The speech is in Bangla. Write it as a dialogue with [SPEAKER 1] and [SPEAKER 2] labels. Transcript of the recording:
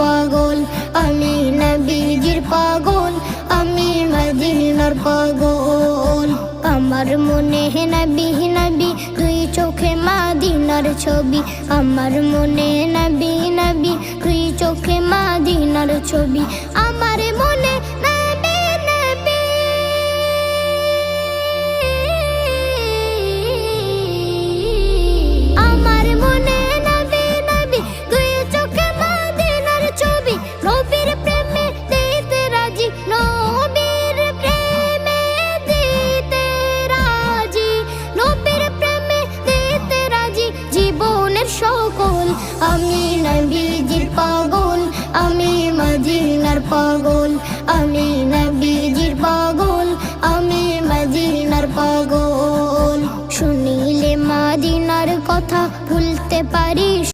[SPEAKER 1] পাগল, আমি নবীজির পাগল, আমি মদিনার পাগল। আমার মনে নবী নবী, দুই চোখে মদিনার ছবি। আমার মনে নবী নবী, দুই চোখে মদিনার ছবি। আমার মনে নবী নবী, আমার মনে নবী নবী, দুই চোখে মদিনার ছবি। নবীর প্রেমে দিতে রাজি, নবীর প্রেমে দিতে রাজি, নবীর প্রেমে দিতে রাজি জীবনের সকল। আমি নবীজির পাগল, আমি মদিনার পাগল, আমি নবীজির পাগল, আমি মদিনার পাগল। শুনিলে মদিনার কথা ভুলতে পারি।